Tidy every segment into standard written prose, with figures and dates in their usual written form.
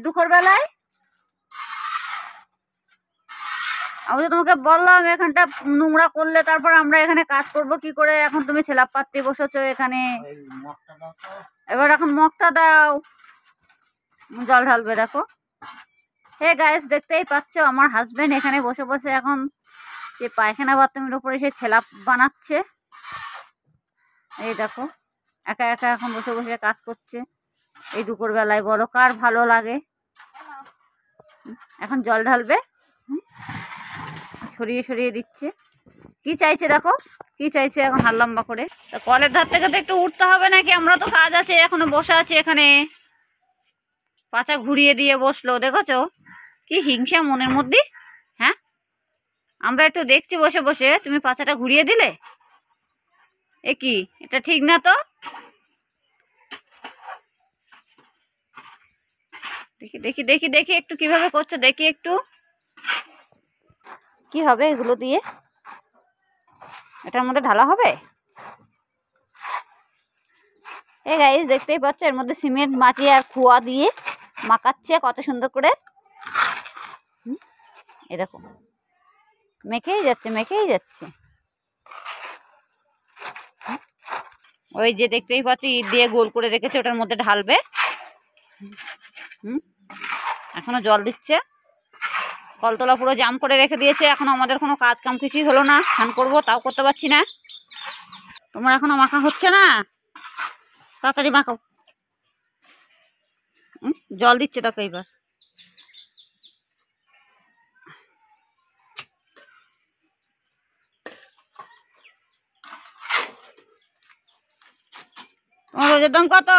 দুপুর বেলায় আমি তো তোমাকে বললাম এখানটা নোংরা করলে তারপর আমরা এখানে কাজ করব কি করে। এখন তুমি স্ল্যাব পাততে বসেছো এখানে, এবার এখন মগটা দাও, জল ঢালবে। দেখো হে গাইস, দেখতেই পাচ্ছ আমার হাজবেন্ড এখানে বসে বসে এখন যে পায়খানা বাথরুমের উপরে সে ছেলাপ বানাচ্ছে। এই দেখো একা একা এখন বসে বসে কাজ করছে এই দুপুর বেলায়। বলো কার ভালো লাগে? এখন জল ঢালবে, সরিয়ে সরিয়ে দিচ্ছে। কি চাইছে দেখো, কি চাইছে এখন হাত লম্বা করে। তা কলের ধার থেকে তো একটু উঠতে হবে নাকি? আমরা তো কাজ আছে, এখনো বসে আছি এখানে। পাছা ঘুরিয়ে দিয়ে বসলো, দেখেছো কি হিংসা মনের মধ্যে। হ্যাঁ, আমরা একটু দেখছি বসে বসে, তুমি পাছাটা ঘুরিয়ে দিলে। এ কি, এটা ঠিক না তো। দেখি দেখি দেখি দেখি একটু কিভাবে করছো, দেখি একটু কি হবে এগুলো দিয়ে। এটার মধ্যে ঢালা হবে। এই গাইস দেখতেই পাচ্ছ এর মধ্যে সিমেন্ট মাটি আর খোয়া দিয়ে মাখাচ্ছে কত সুন্দর করে। এরকম মেখেই যাচ্ছে মেখেই যাচ্ছে। ওই যে দেখতেই পাচ্ছি ইট দিয়ে গোল করে রেখেছে, ওটার মধ্যে ঢালবে। এখনো জল দিচ্ছে। কলতলা পুরো জাম করে রেখে দিয়েছে, এখনো আমাদের কোনো কাজ কাম কিছুই হলো না। স্নান করবো তাও করতে পারছি না। তোমার এখনো মাখা হচ্ছে না, তাড়াতাড়ি মাখাও। জল দিচ্ছে দেখো এইবার। তোমার রোজের দাম কত?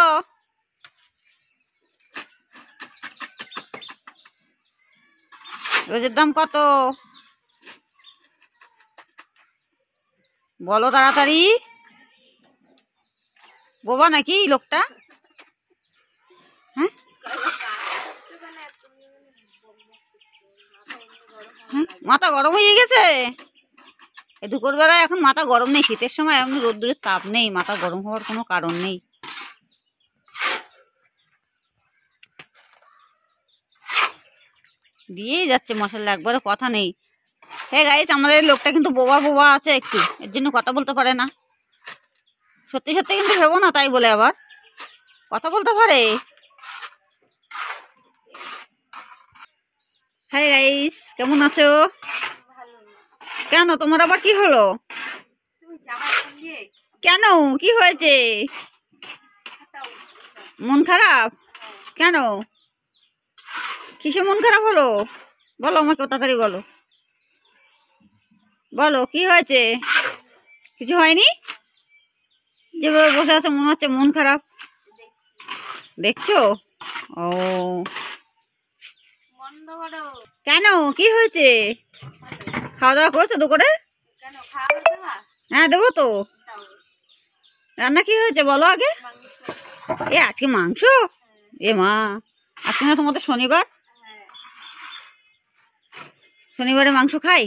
রোজের দাম কত বলো তাড়াতাড়ি। বোবা নাকি লোকটা? হ্যাঁ, মাথা গরম হয়ে গেছে। এই দুপুরবেলায় এখন মাথা গরম নেই, শীতের সময় এমনি রোদ্দুরের তাপ নেই, মাথা গরম হওয়ার কোনো কারণ নেই। দিয়েই যাচ্ছে মশলা, একবারে কথা নেই। হ্যাঁ গাইস, আমাদের লোকটা কিন্তু বোবা বোবা আছে একটু, এর জন্য কথা বলতে পারে না। সত্যি সত্যি কিন্তু ভেবো না তাই বলে আবার কথা বলতে পারে। হাই গাইস, কেমন আছো? কেন তোমার আবার কি হলো? কেন, কি হয়েছে? মন খারাপ কেন? কিসে মন খারাপ হলো বলো আমাকে তাড়াতাড়ি বলো। বলো কি হয়েছে? কিছু হয়নি? যেভাবে বসে আছো মনে হচ্ছে মন খারাপ। দেখছো? ও কেন, কি হয়েছে? খাওয়া দাওয়া করছো দুপুরে? হ্যাঁ দেবো তো। রান্না কি হয়েছে বলো আগে। এ আজকে মাংস? এ মা, আজকে না তোমাদের শনিবার? শনিবারে মাংস খাই?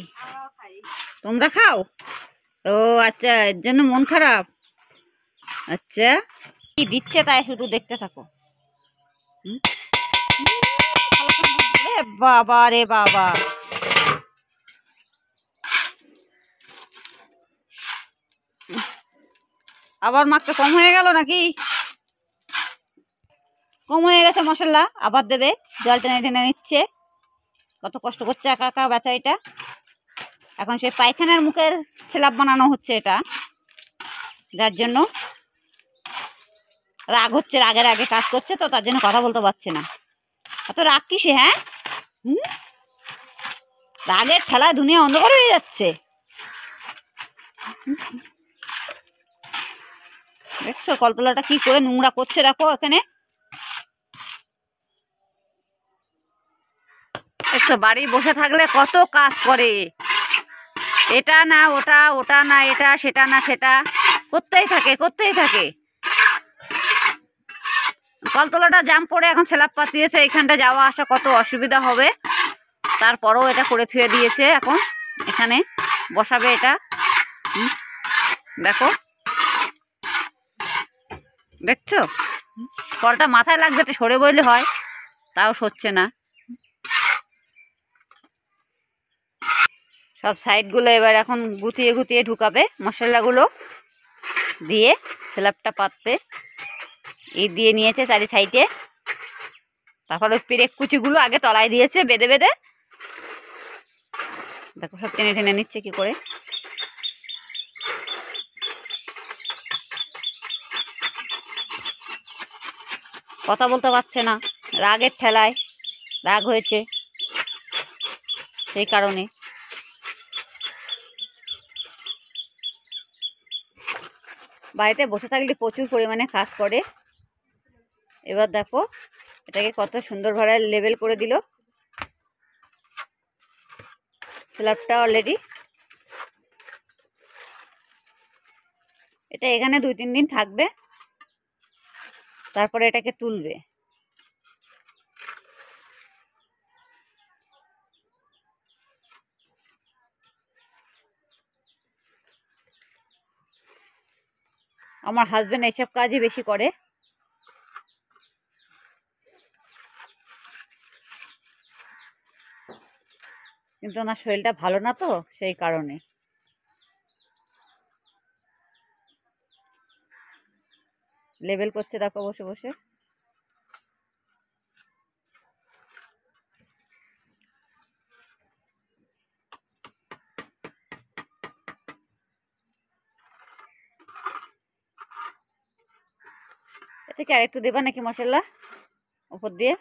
তোমরা খাও? ও আচ্ছা, এর জন্য মন খারাপ। আচ্ছা, কি দিচ্ছে তাই শুধু দেখতে থাকো। রে বাবা রে বাবা, আবার মাখতে কম হয়ে গেল নাকি? কম হয়ে গেছে মশলা, আবার দেবে। জল টেনে টেনে নিচ্ছে, কত কষ্ট করছে একা একা বেচা। এটা এখন সে পায়খানার মুখের স্ল্যাব বানানো হচ্ছে এটা, যার জন্য রাগ হচ্ছে। রাগের আগে কাজ করছে তো, তার জন্য কথা বলতে পারছে না। এত রাগ কিসে? হ্যাঁ, রাগের ঠেলায় দুনিয়া অন্ধকার হয়ে যাচ্ছে। দেখছো কলতলাটা কি করে নোংরা করছে, দেখো এখানে। দেখছো বাড়ি বসে থাকলে কত কাজ করে, এটা না ওটা, ওটা না এটা, সেটা না সেটা, করতেই থাকে করতেই থাকে। কলতলাটা জাম পড়ে এখন স্ল্যাব পাতিয়েছে, এখানটা যাওয়া আসা কত অসুবিধা হবে, তারপরেও এটা করে থুয়ে দিয়েছে। এখন এখানে বসাবে এটা। দেখো, দেখছো কলটা মাথায় লাগবে, এটা সরে বইলে হয়। তাও সরছে না। সব সাইডগুলো এবার এখন গুটিয়ে গুটিয়ে ঢুকাবে মশলাগুলো দিয়ে স্ল্যাবটা পাততে। ইট দিয়ে নিয়েছে চারি সাইডে। তারপর ওই পেরেক কুচিগুলো আগে তলায় দিয়েছে বেঁধে বেঁধে। দেখো সব টেনে টেনে নিচ্ছে কি করে। কথা বলতে পারছে না, রাগের ঠেলায়, রাগ হয়েছে সেই কারণে। বাড়িতে বসে থাকলে প্রচুর পরিমাণে কাজ করে। এবার দেখো এটাকে কত সুন্দরভাবে লেবেল করে দিল স্ল্যাবটা অলরেডি। এটা এখানে 2-3 দিন থাকবে, তারপরে এটাকে তুলবে। আমার হাজবেন্ড এইসব কাজই বেশি করে। কিন্তু ওনার শরীরটা ভালো না তো সেই কারণে। লেবেল করছে দেখো বসে বসে। এতে কি আরেকটু দেবা নাকি মশলা উপর দিয়ে?